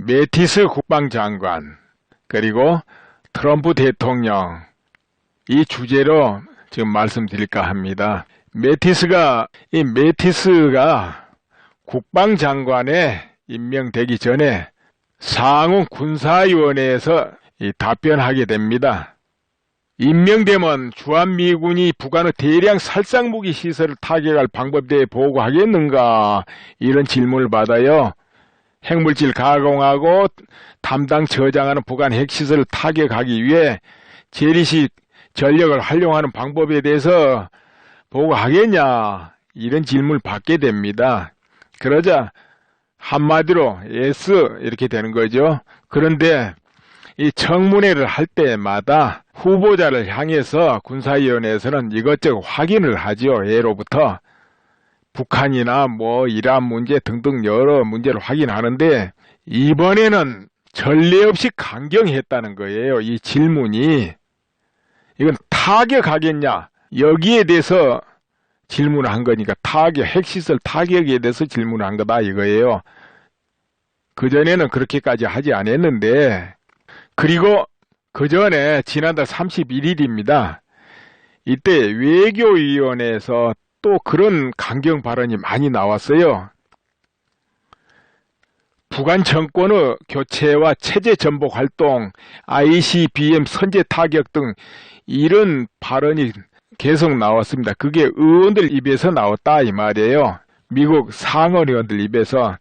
매티스 국방장관 그리고 트럼프 대통령 이 주제로 지금 말씀드릴까 합니다. 매티스가 국방장관에 임명되기 전에 상원 군사위원회에서 답변하게 됩니다. 임명되면 주한미군이 북한의 대량 살상무기 시설을 타격할 방법에 대해 보고하겠는가 이런 질문을 받아요. 핵물질 가공하고 담당 저장하는 북한 핵시설을 타격하기 위해 재래식 전력을 활용하는 방법에 대해서 보고하겠냐 이런 질문을 받게 됩니다. 그러자 한마디로 yes 이렇게 되는 거죠. 그런데 이 청문회를 할 때마다 후보자를 향해서 군사위원회에서는 이것저것 확인을 하죠. 예로부터 북한이나 이란 문제 등등 여러 문제를 확인하는데 이번에는 전례 없이 강경했다는 거예요. 이 질문이 이건 타격하겠냐 여기에 대해서 질문을 한 거니까 핵시설 타격에 대해서 질문을 한 거다 이거예요. 그전에는 그렇게까지 하지 않았는데 그리고 그 전에 지난달 31일입니다. 이때 외교위원회에서 또 그런 강경 발언이 많이 나왔어요. 북한 정권의 교체와 체제 전복 활동, ICBM 선제 타격 등 이런 발언이 계속 나왔습니다. 그게 의원들 입에서 나왔다 이 말이에요. 미국 상원 의원들 입에서.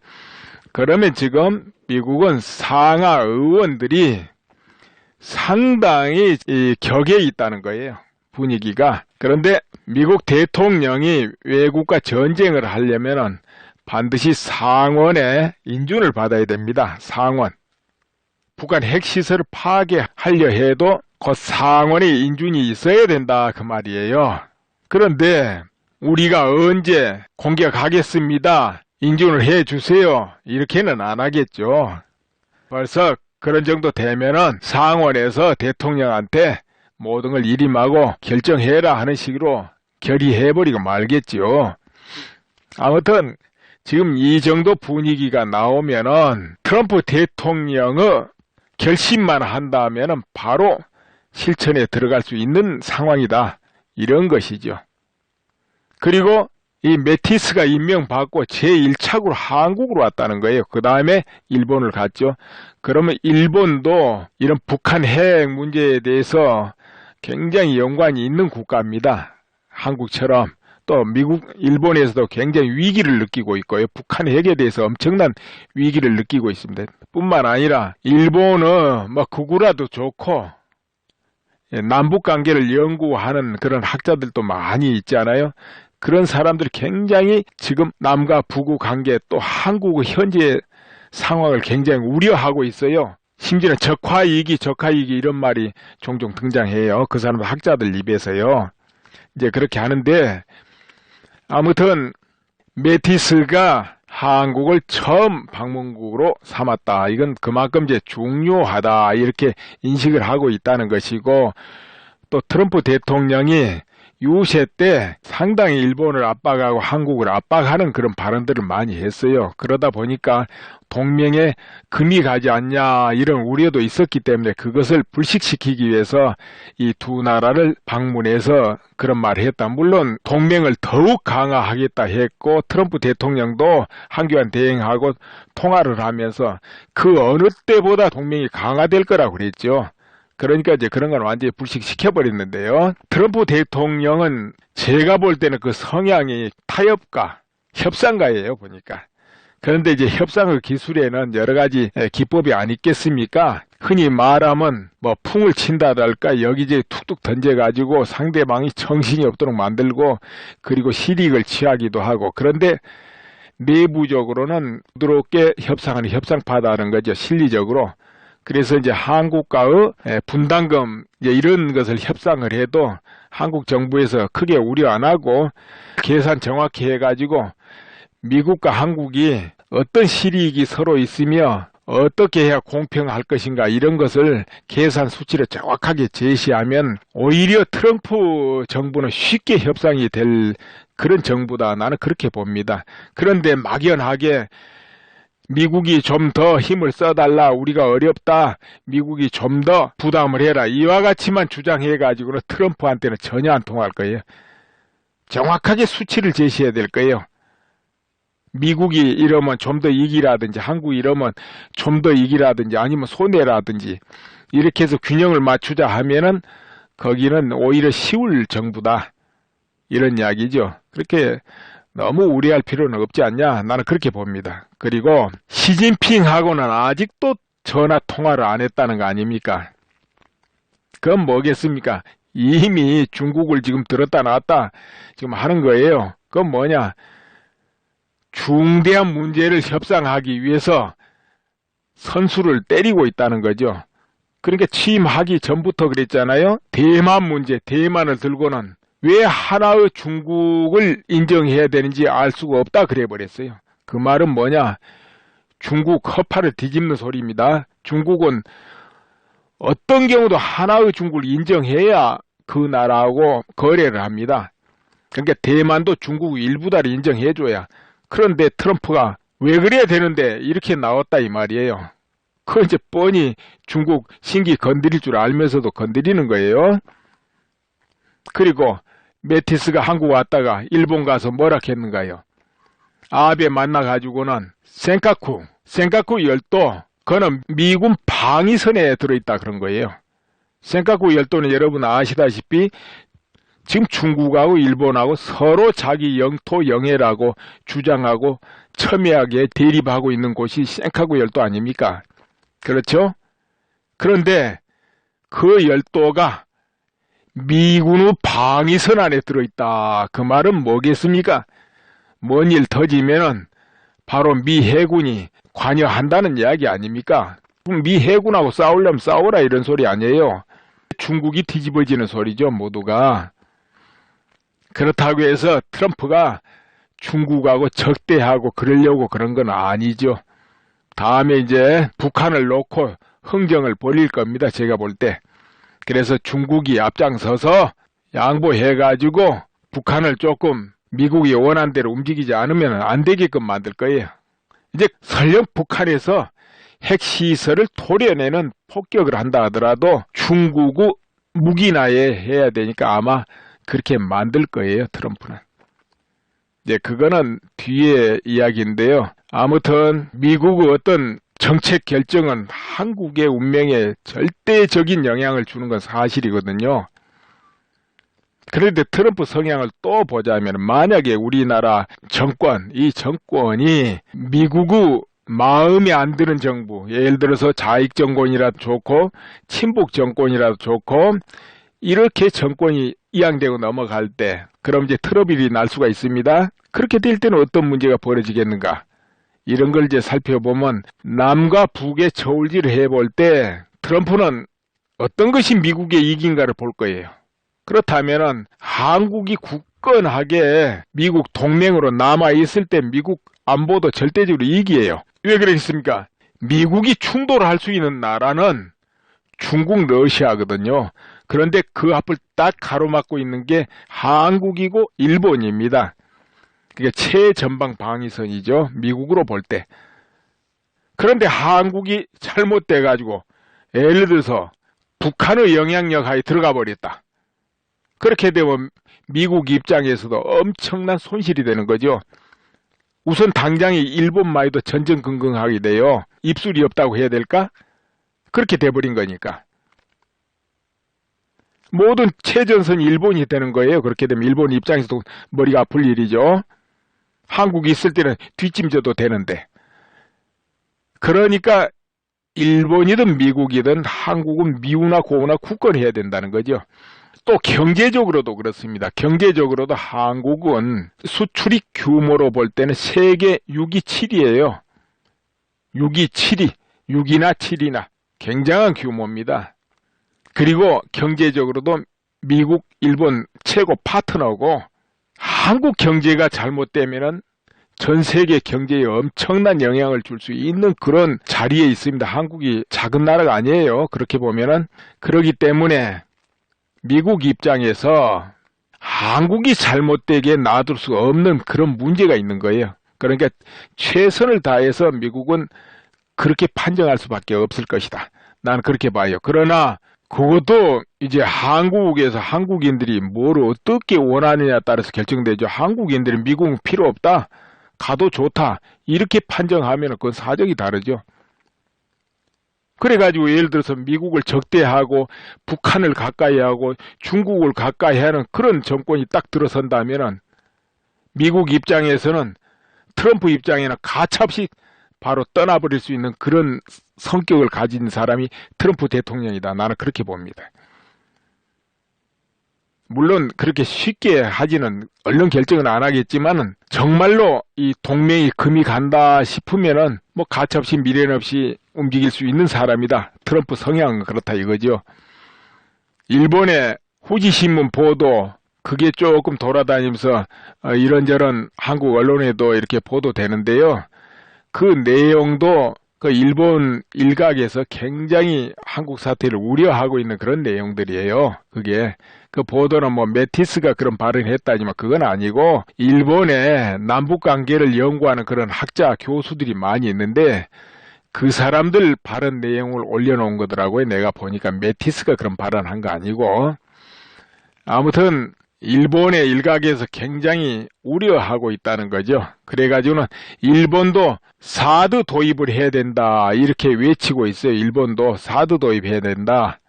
그러면 지금 미국은 상하 의원들이 상당히 격에 있다는 거예요. 분위기가. 그런데 미국 대통령이 외국과 전쟁을 하려면 반드시 상원의 인준을 받아야 됩니다. 상원. 북한 핵시설을 파괴하려 해도 그 상원의 인준이 있어야 된다 그 말이에요. 그런데 우리가 언제 공격하겠습니다. 인준을 해주세요. 이렇게는 안 하겠죠. 벌써 그런 정도 되면은 상원에서 대통령한테 모든 걸 일임하고 결정해라 하는 식으로 결의해버리고 말겠죠. 아무튼 지금 이 정도 분위기가 나오면은 트럼프 대통령의 결심만 한다면은 바로 실천에 들어갈 수 있는 상황이다. 이런 것이죠. 그리고 이 매티스가 임명받고 제1착으로 한국으로 왔다는 거예요. 그 다음에 일본을 갔죠. 그러면 일본도 이런 북한 핵 문제에 대해서 굉장히 연관이 있는 국가입니다. 한국처럼. 또 일본에서도 굉장히 위기를 느끼고 있고요. 북한 핵에 대해서 엄청난 위기를 느끼고 있습니다. 뿐만 아니라 일본은 극우라도 좋고 남북관계를 연구하는 그런 학자들도 많이 있잖아요. 그런 사람들이 굉장히 지금 남과 북의 관계 또 한국의 현재 상황을 굉장히 우려하고 있어요. 심지어는 적화이기 이런 말이 종종 등장해요. 그 사람 학자들 입에서요. 이제 그렇게 하는데 아무튼 매티스가 한국을 처음 방문국으로 삼았다. 이건 그만큼 이제 중요하다. 이렇게 인식을 하고 있다는 것이고 또 트럼프 대통령이 유세 때 상당히 일본을 압박하고 한국을 압박하는 그런 발언들을 많이 했어요. 그러다 보니까 동맹에 금이 가지 않냐 이런 우려도 있었기 때문에 그것을 불식시키기 위해서 이 두 나라를 방문해서 그런 말을 했다. 물론 동맹을 더욱 강화하겠다 했고 트럼프 대통령도 한교안 대행하고 통화를 하면서 그 어느 때보다 동맹이 강화될 거라고 그랬죠. 그러니까 이제 그런 건 완전히 불식시켜버렸는데요. 트럼프 대통령은 제가 볼 때는 그 성향이 타협가, 협상가예요, 보니까. 그런데 이제 협상의 기술에는 여러 가지 기법이 아니겠습니까? 흔히 말하면 풍을 친다랄까 여기저기 툭툭 던져가지고 상대방이 정신이 없도록 만들고 그리고 실익을 취하기도 하고 그런데 내부적으로는 부드럽게 협상하는 협상파다는 거죠, 실리적으로. 그래서 이제 한국과의 분담금 이런 것을 협상을 해도 한국 정부에서 크게 우려 안 하고 계산 정확히 해가지고 미국과 한국이 어떤 실익이 서로 있으며 어떻게 해야 공평할 것인가 이런 것을 계산 수치를 정확하게 제시하면 오히려 트럼프 정부는 쉽게 협상이 될 그런 정부다. 나는 그렇게 봅니다. 그런데 막연하게 미국이 좀 더 힘을 써달라, 우리가 어렵다, 미국이 좀 더 부담을 해라, 이와 같이만 주장해가지고는 트럼프한테는 전혀 안 통할 거예요. 정확하게 수치를 제시해야 될 거예요. 미국이 이러면 좀 더 이기라든지, 한국이 이러면 좀 더 이기라든지, 아니면 손해라든지, 이렇게 해서 균형을 맞추자 하면은 거기는 오히려 쉬울 정부다, 이런 이야기죠. 그렇게 너무 우려할 필요는 없지 않냐, 나는 그렇게 봅니다. 그리고 시진핑하고는 아직도 전화 통화를 안 했다는 거 아닙니까? 그건 뭐겠습니까? 이미 중국을 지금 들었다 놨다 지금 하는 거예요. 그건 뭐냐, 중대한 문제를 협상하기 위해서 선수를 때리고 있다는 거죠. 그러니까 취임하기 전부터 그랬잖아요. 대만 문제, 대만을 들고는 왜 하나의 중국을 인정해야 되는지 알 수가 없다 그래 버렸어요. 그 말은 뭐냐, 중국 허파를 뒤집는 소리입니다. 중국은 어떤 경우도 하나의 중국을 인정해야 그 나라하고 거래를 합니다. 그러니까 대만도 중국 일부다를 인정해줘야. 그런데 트럼프가 왜 그래야 되는데 이렇게 나왔다 이 말이에요. 그건 이제 뻔히 중국 신기 건드릴 줄 알면서도 건드리는 거예요. 그리고 매티스가 한국 왔다가 일본 가서 뭐라 했는가요? 아베 만나가지고는 센카쿠 열도, 그거는 미군 방위선에 들어있다 그런 거예요. 센카쿠 열도는 여러분 아시다시피 지금 중국하고 일본하고 서로 자기 영토 영해라고 주장하고 첨예하게 대립하고 있는 곳이 센카쿠 열도 아닙니까? 그렇죠? 그런데 그 열도가 미군의 방위선 안에 들어있다. 그 말은 뭐겠습니까? 뭔 일 터지면은 바로 미 해군이 관여한다는 이야기 아닙니까? 미 해군하고 싸우려면 싸워라 이런 소리 아니에요. 중국이 뒤집어지는 소리죠, 모두가. 그렇다고 해서 트럼프가 중국하고 적대하고 그러려고 그런 건 아니죠. 다음에 이제 북한을 놓고 흥정을 벌일 겁니다, 제가 볼 때. 그래서 중국이 앞장서서 양보해가지고 북한을 조금 미국이 원한 대로 움직이지 않으면 안 되게끔 만들 거예요. 이제 설령 북한에서 핵시설을 토려내는 폭격을 한다 하더라도 중국의 무기나에 해야 되니까 아마 그렇게 만들 거예요, 트럼프는. 이제 그거는 뒤에 이야기인데요. 아무튼 미국의 어떤 정책 결정은 한국의 운명에 절대적인 영향을 주는 건 사실이거든요. 그런데 트럼프 성향을 또 보자면, 만약에 우리나라 정권, 이 정권이 미국의 마음에 안 드는 정부, 예를 들어서 좌익 정권이라도 좋고 친북 정권이라도 좋고 이렇게 정권이 이양되고 넘어갈 때, 그럼 이제 트러블이 날 수가 있습니다. 그렇게 될 때는 어떤 문제가 벌어지겠는가? 이런 걸 이제 살펴보면, 남과 북의 저울질을 해볼 때 트럼프는 어떤 것이 미국의 이긴가를 볼 거예요. 그렇다면은 한국이 굳건하게 미국 동맹으로 남아있을 때 미국 안보도 절대적으로 이기예요. 왜 그러겠습니까? 미국이 충돌할 수 있는 나라는 중국, 러시아거든요. 그런데 그 앞을 딱 가로막고 있는 게 한국이고 일본입니다. 그게 최전방 방위선이죠, 미국으로 볼 때. 그런데 한국이 잘못돼 가지고 예를 들어서 북한의 영향력 하에 들어가 버렸다. 그렇게 되면 미국 입장에서도 엄청난 손실이 되는 거죠. 우선 당장에 일본마저도 전전긍긍하게 돼요. 입술이 없다고 해야 될까? 그렇게 돼버린 거니까. 모든 최전선이 일본이 되는 거예요. 그렇게 되면 일본 입장에서도 머리가 아플 일이죠. 한국이 있을 때는 뒷짐져도 되는데. 그러니까 일본이든 미국이든 한국은 미우나 고우나 굳건해야 된다는 거죠. 또 경제적으로도 그렇습니다. 경제적으로도 한국은 수출입 규모로 볼 때는 세계 6위 7위예요. 6위 7위, 6위나 7위나 굉장한 규모입니다. 그리고 경제적으로도 미국, 일본 최고 파트너고, 한국 경제가 잘못되면은 전 세계 경제에 엄청난 영향을 줄 수 있는 그런 자리에 있습니다. 한국이 작은 나라가 아니에요, 그렇게 보면은. 그렇기 때문에 미국 입장에서 한국이 잘못되게 놔둘 수 없는 그런 문제가 있는 거예요. 그러니까 최선을 다해서 미국은 그렇게 판정할 수밖에 없을 것이다. 나는 그렇게 봐요. 그러나 그것도 이제 한국에서 한국인들이 뭘 어떻게 원하느냐에 따라서 결정되죠. 한국인들이 미국은 필요 없다. 가도 좋다. 이렇게 판정하면 그건 사정이 다르죠. 그래가지고 예를 들어서 미국을 적대하고 북한을 가까이 하고 중국을 가까이 하는 그런 정권이 딱 들어선다면은 미국 입장에서는 트럼프 입장에는 가차없이 바로 떠나버릴 수 있는 그런 성격을 가진 사람이 트럼프 대통령이다. 나는 그렇게 봅니다. 물론 그렇게 쉽게 하지는 얼른 결정은 안 하겠지만은 정말로 이 동맹이 금이 간다 싶으면은 뭐 가차없이 미련 없이 움직일 수 있는 사람이다. 트럼프 성향은 그렇다 이거죠. 일본의 후지신문 보도 그게 조금 돌아다니면서 이런저런 한국 언론에도 이렇게 보도되는데요. 그 내용도 그 일본 일각에서 굉장히 한국 사태를 우려하고 있는 그런 내용들이에요. 그게 그 보도는 뭐 메티스가 그런 발언을 했다지만 그건 아니고 일본의 남북 관계를 연구하는 그런 학자 교수들이 많이 있는데 그 사람들 발언 내용을 올려놓은 거더라고요. 내가 보니까 메티스가 그런 발언한 거 아니고 아무튼 일본의 일각에서 굉장히 우려하고 있다는 거죠. 그래가지고는 일본도 사드 도입을 해야 된다 이렇게 외치고 있어요. 일본도 사드 도입해야 된다.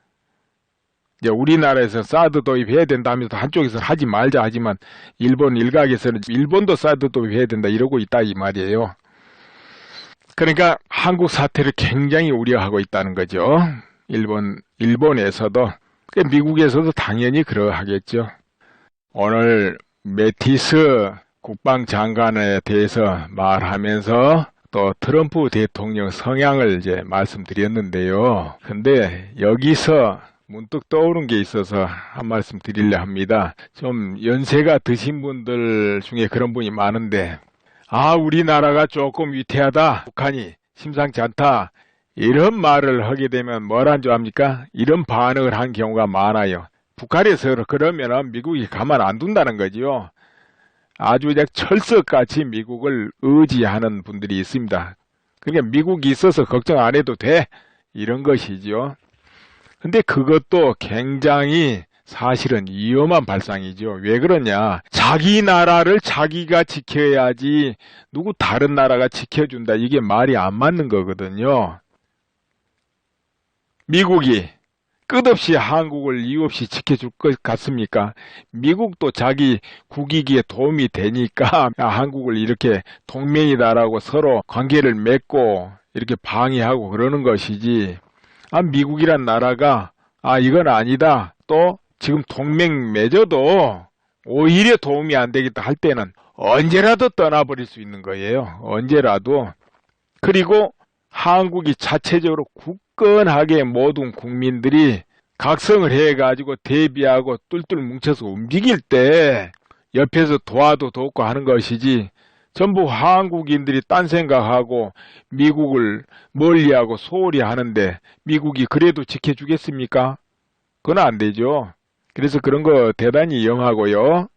이제 우리나라에서 사드 도입해야 된다 하면서 한쪽에서는 하지 말자 하지만 일본 일각에서는 일본도 사드 도입해야 된다 이러고 있다 이 말이에요. 그러니까 한국 사태를 굉장히 우려하고 있다는 거죠. 일본에서도 미국에서도 당연히 그러하겠죠. 오늘 매티스 국방장관에 대해서 말하면서 또 트럼프 대통령 성향을 이제 말씀드렸는데요. 근데 여기서 문득 떠오른 게 있어서 한 말씀 드리려 합니다. 좀 연세가 드신 분들 중에 그런 분이 많은데 우리나라가 조금 위태하다. 북한이 심상치 않다. 이런 말을 하게 되면 뭘 안 좋아합니까? 이런 반응을 한 경우가 많아요. 북한에서 그러면 미국이 가만 안 둔다는 거지요. 아주 그냥 철석같이 미국을 의지하는 분들이 있습니다. 그러니까 미국이 있어서 걱정 안 해도 돼. 이런 것이죠. 근데 그것도 굉장히 사실은 위험한 발상이죠. 왜 그러냐. 자기 나라를 자기가 지켜야지 누구 다른 나라가 지켜준다. 이게 말이 안 맞는 거거든요. 미국이 끝없이 한국을 이유 없이 지켜줄 것 같습니까? 미국도 자기 국익에 도움이 되니까 한국을 이렇게 동맹이다라고 서로 관계를 맺고 이렇게 방해하고 그러는 것이지. 미국이란 나라가 이건 아니다. 또 지금 동맹 맺어도 오히려 도움이 안 되겠다 할 때는 언제라도 떠나버릴 수 있는 거예요. 언제라도. 그리고 한국이 자체적으로 굳건하게 모든 국민들이 각성을 해가지고 대비하고 뚫뚫 뭉쳐서 움직일 때 옆에서 도와도 돕고 하는 것이지 전부 한국인들이 딴 생각하고 미국을 멀리하고 소홀히 하는데 미국이 그래도 지켜주겠습니까? 그건 안 되죠. 그래서 그런 거 대단히 위험하고요.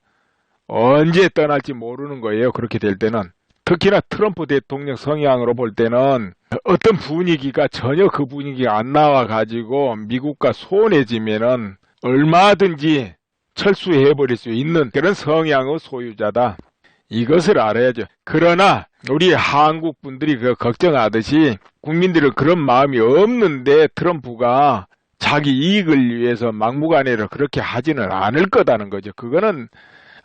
언제 떠날지 모르는 거예요. 그렇게 될 때는. 특히나 트럼프 대통령 성향으로 볼 때는 어떤 분위기가 전혀 그 분위기가 안 나와가지고 미국과 소원해지면은 얼마든지 철수해버릴 수 있는 그런 성향의 소유자다. 이것을 알아야죠. 그러나 우리 한국 분들이 걱정하듯이 국민들은 그런 마음이 없는데 트럼프가 자기 이익을 위해서 막무가내로 그렇게 하지는 않을 거다는 거죠. 그거는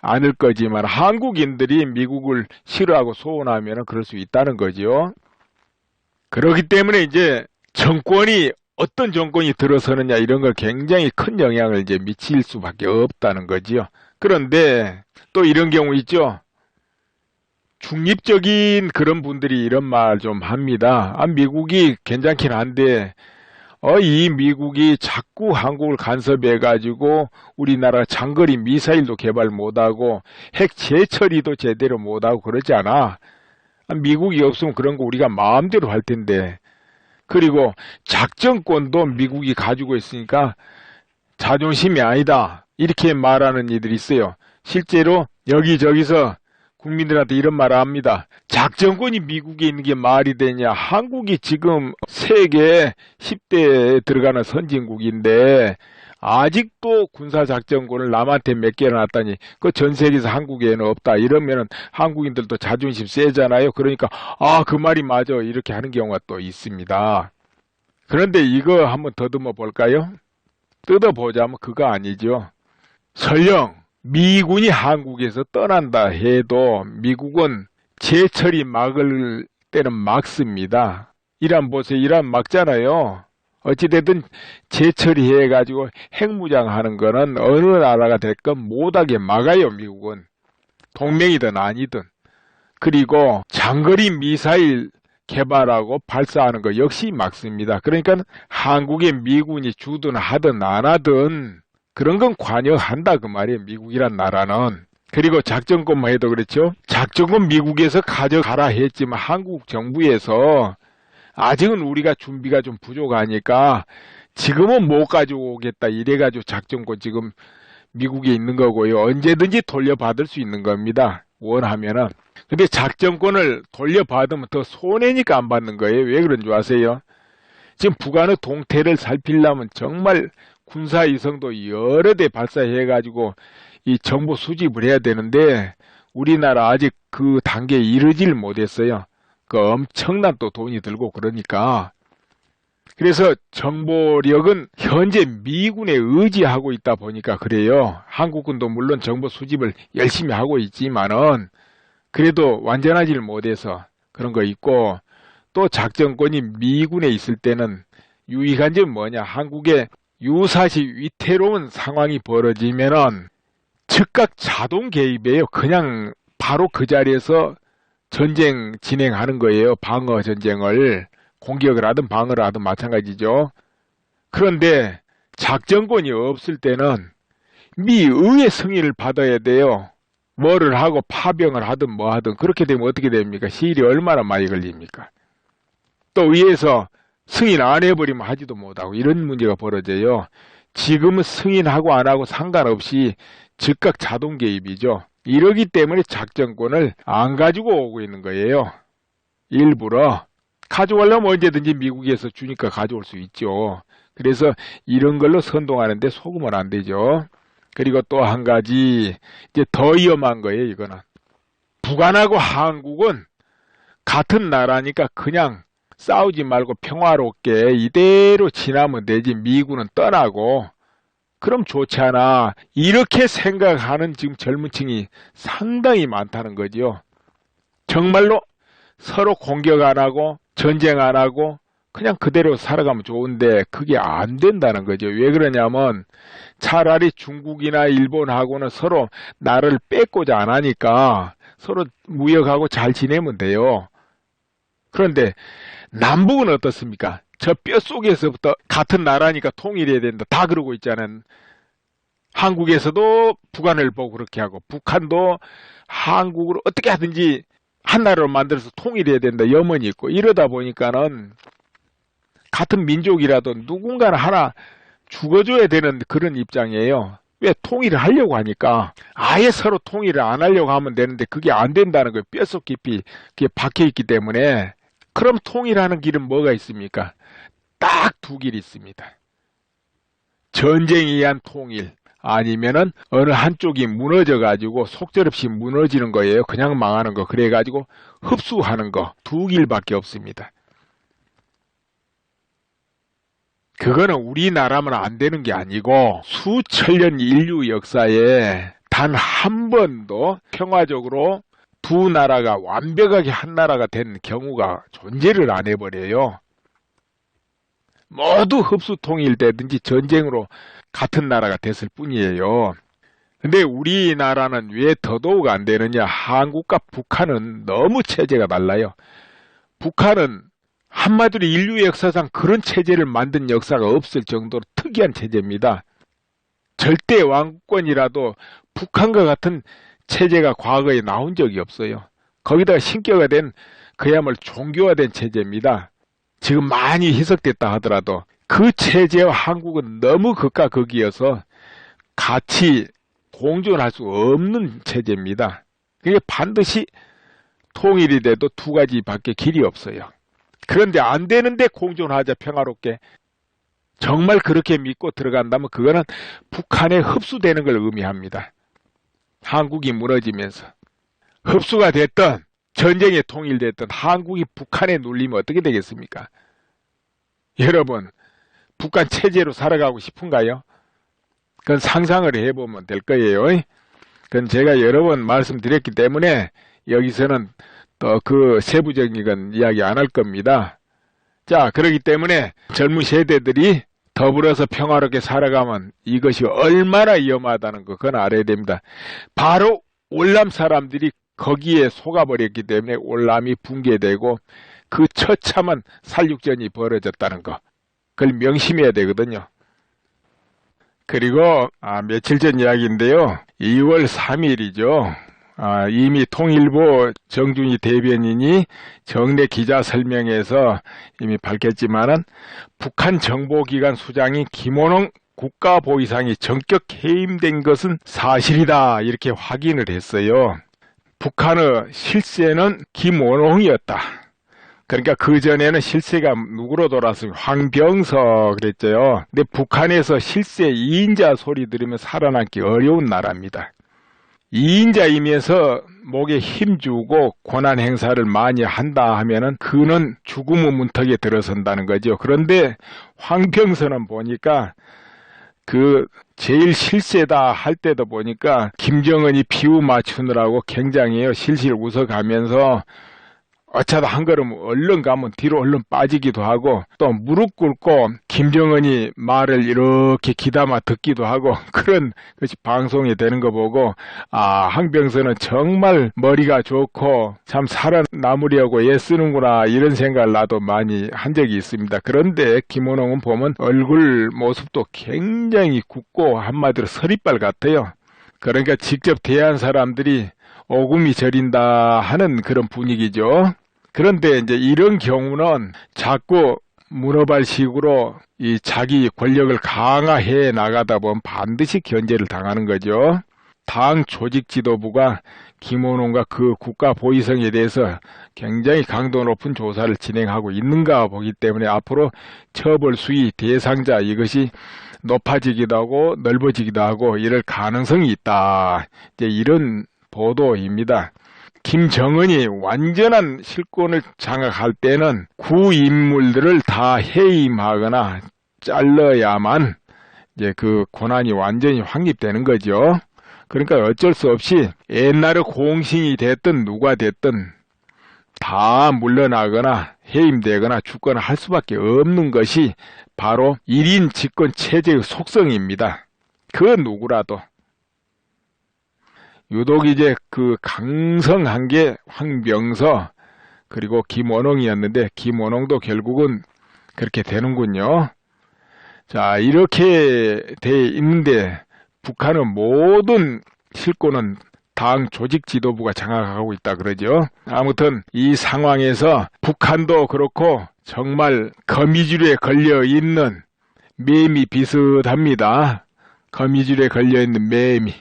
않을 거지만 한국인들이 미국을 싫어하고 소원하면 그럴 수 있다는 거죠. 그렇기 때문에 이제 정권이 어떤 정권이 들어서느냐 이런 걸 굉장히 큰 영향을 이제 미칠 수밖에 없다는 거지요. 그런데 또 이런 경우 있죠. 중립적인 그런 분들이 이런 말 좀 합니다. 미국이 괜찮긴 한데 이 미국이 자꾸 한국을 간섭해가지고 우리나라 장거리 미사일도 개발 못하고 핵 재처리도 제대로 못하고 그러지 않아. 미국이 없으면 그런 거 우리가 마음대로 할 텐데. 그리고 작전권도 미국이 가지고 있으니까 자존심이 아니다. 이렇게 말하는 이들이 있어요. 실제로 여기저기서 국민들한테 이런 말을 합니다. 작전권이 미국에 있는 게 말이 되냐. 한국이 지금 세계 10대에 들어가는 선진국인데 아직도 군사작전권을 남한테 몇 개나 놨다니 그 전 세계에서 한국에는 없다. 이러면은 한국인들도 자존심 세잖아요. 그러니까 그 말이 맞아. 이렇게 하는 경우가 또 있습니다. 그런데 이거 한번 더듬어 볼까요? 뜯어보자면 그거 아니죠. 설령 미군이 한국에서 떠난다 해도 미국은 제철이 막을 때는 막습니다. 이란 보세요. 이란 막잖아요. 어찌됐든 제철이 해가지고 핵무장하는 거는 어느 나라가 됐건 못하게 막아요. 미국은. 동맹이든 아니든. 그리고 장거리 미사일 개발하고 발사하는 거 역시 막습니다. 그러니까 한국에 미군이 주든 하든 안 하든 그런 건 관여한다 그 말이에요. 미국이란 나라는. 그리고 작전권만 해도 그렇죠. 작전권 미국에서 가져가라 했지만 한국 정부에서 아직은 우리가 준비가 좀 부족하니까 지금은 못 가지고 오겠다 이래가지고 작전권 지금 미국에 있는 거고요. 언제든지 돌려받을 수 있는 겁니다. 원하면은. 근데 작전권을 돌려받으면 더 손해니까 안 받는 거예요. 왜 그런 줄 아세요? 지금 북한의 동태를 살피려면 정말 군사위성도 여러 대 발사해가지고 이 정보 수집을 해야 되는데 우리나라 아직 그 단계에 이르질 못했어요. 그 엄청난 또 돈이 들고 그러니까. 그래서 정보력은 현재 미군에 의지하고 있다 보니까 그래요. 한국군도 물론 정보 수집을 열심히 하고 있지만은 그래도 완전하지를 못해서 그런 거 있고 또 작전권이 미군에 있을 때는 유익한 점은 뭐냐. 한국에 유사시 위태로운 상황이 벌어지면은 즉각 자동 개입이에요. 그냥 바로 그 자리에서 전쟁 진행하는 거예요. 방어 전쟁을. 공격을 하든 방어를 하든 마찬가지죠. 그런데 작전권이 없을 때는 미의회 승인을 받아야 돼요. 뭐를 하고 파병을 하든 뭐 하든 그렇게 되면 어떻게 됩니까? 시일이 얼마나 많이 걸립니까? 또 의회에서 승인 안 해버리면 하지도 못하고 이런 문제가 벌어져요. 지금은 승인하고 안 하고 상관없이 즉각 자동 개입이죠. 이러기 때문에 작전권을 안 가지고 오고 있는 거예요. 일부러. 가져오려면 언제든지 미국에서 주니까 가져올 수 있죠. 그래서 이런 걸로 선동하는데 속으면 안 되죠. 그리고 또 한 가지 이제 더 위험한 거예요. 이거는. 북한하고 한국은 같은 나라니까 그냥 싸우지 말고 평화롭게 이대로 지나면 되지 미군은 떠나고 그럼 좋잖아. 이렇게 생각하는 지금 젊은 층이 상당히 많다는 거죠. 정말로 서로 공격 안 하고 전쟁 안 하고 그냥 그대로 살아가면 좋은데 그게 안 된다는 거죠. 왜 그러냐면 차라리 중국이나 일본하고는 서로 나를 뺏고자 안 하니까 서로 무역하고 잘 지내면 돼요. 그런데 남북은 어떻습니까? 저 뼛속에서부터 같은 나라니까 통일해야 된다. 다 그러고 있잖아요. 한국에서도 북한을 보고 그렇게 하고 북한도 한국을 어떻게 하든지 한 나라로 만들어서 통일해야 된다. 염원이 있고 이러다 보니까는 같은 민족이라도 누군가는 하나 죽어줘야 되는 그런 입장이에요. 왜 통일을 하려고 하니까 아예 서로 통일을 안 하려고 하면 되는데 그게 안 된다는 거예요. 뼛속 깊이 그게 박혀있기 때문에. 그럼 통일하는 길은 뭐가 있습니까? 딱 두 길이 있습니다. 전쟁에 의한 통일 아니면은 어느 한쪽이 무너져가지고 속절없이 무너지는 거예요. 그냥 망하는 거. 그래가지고 흡수하는 거. 두 길밖에 없습니다. 그거는 우리나라만 안 되는 게 아니고 수천 년 인류 역사에 단 한 번도 평화적으로 두 나라가 완벽하게 한 나라가 된 경우가 존재를 안 해버려요. 모두 흡수 통일되든지 전쟁으로 같은 나라가 됐을 뿐이에요. 근데 우리나라는 왜 더더욱 안 되느냐. 한국과 북한은 너무 체제가 달라요. 북한은 한마디로 인류 역사상 그런 체제를 만든 역사가 없을 정도로 특이한 체제입니다. 절대 왕권이라도 북한과 같은 체제가 과거에 나온 적이 없어요. 거기다가 신격화된 그야말로 종교화된 체제입니다. 지금 많이 희석됐다 하더라도 그 체제와 한국은 너무 극과 극이어서 같이 공존할 수 없는 체제입니다. 그게 반드시 통일이 돼도 두 가지밖에 길이 없어요. 그런데 안 되는데 공존하자 평화롭게. 정말 그렇게 믿고 들어간다면 그거는 북한에 흡수되는 걸 의미합니다. 한국이 무너지면서. 흡수가 됐든 전쟁에 통일됐든 한국이 북한에 눌리면 어떻게 되겠습니까? 여러분, 북한 체제로 살아가고 싶은가요? 그건 상상을 해보면 될 거예요. 그건 제가 여러 번 말씀드렸기 때문에 여기서는 또 그 세부적인 이야기 안 할 겁니다. 자, 그렇기 때문에 젊은 세대들이 더불어서 평화롭게 살아가면 이것이 얼마나 위험하다는 거 그건 알아야 됩니다. 바로 월남 사람들이 거기에 속아버렸기 때문에 월남이 붕괴되고 그 처참한 살육전이 벌어졌다는 거. 그걸 명심해야 되거든요. 그리고 며칠 전 이야기인데요. 2월 3일이죠. 이미 통일부 정준희 대변인이 정례 기자 설명에서 이미 밝혔지만은 북한 정보기관 수장인 김원홍 국가보위상이 전격 해임된 것은 사실이다 이렇게 확인을 했어요. 북한의 실세는 김원홍이었다. 그러니까 그전에는 실세가 누구로 돌았어요? 황병서 그랬죠. 근데 북한에서 실세 2인자 소리 들으면 살아남기 어려운 나라입니다. 2인자이면서 목에 힘주고 권한 행사를 많이 한다 하면은 그는 죽음의 문턱에 들어선다는 거죠. 그런데 황병서는 보니까 그 제일 실세다 할 때도 보니까 김정은이 비유 맞추느라고 굉장히 실실 웃어가면서 어차다 한 걸음 얼른 가면 뒤로 얼른 빠지기도 하고 또 무릎 꿇고 김정은이 말을 이렇게 귀담아 듣기도 하고 그런 것이 방송이 되는 거 보고 황병서는 정말 머리가 좋고 참 살아남으려고 애쓰는구나 이런 생각을 나도 많이 한 적이 있습니다. 그런데 김원홍은 보면 얼굴 모습도 굉장히 굳고 한마디로 서리빨 같아요. 그러니까 직접 대한 사람들이 오금이 저린다 하는 그런 분위기죠. 그런데 이제 이런 경우는 자꾸 문어발식으로 이 자기 권력을 강화해 나가다 보면 반드시 견제를 당하는 거죠. 당 조직 지도부가 김원홍과 그 국가 보위성에 대해서 굉장히 강도 높은 조사를 진행하고 있는가 보기 때문에 앞으로 처벌 수위 대상자 이것이 높아지기도 하고 넓어지기도 하고 이럴 가능성이 있다. 이제 이런 보도입니다. 김정은이 완전한 실권을 장악할 때는 구인물들을 다 해임하거나 잘라야만 이제 그 권한이 완전히 확립되는 거죠. 그러니까 어쩔 수 없이 옛날에 공신이 됐든 누가 됐든 다 물러나거나 해임되거나 죽거나 할 수밖에 없는 것이 바로 1인 집권 체제의 속성입니다. 그 누구라도. 유독 이제 그 강성한 게 황병서 그리고 김원홍이었는데 김원홍도 결국은 그렇게 되는군요. 자, 이렇게 돼 있는데 북한은 모든 실권은 당 조직 지도부가 장악하고 있다 그러죠. 아무튼 이 상황에서 북한도 그렇고 정말 거미줄에 걸려 있는 매미 비슷합니다. 거미줄에 걸려 있는 매미.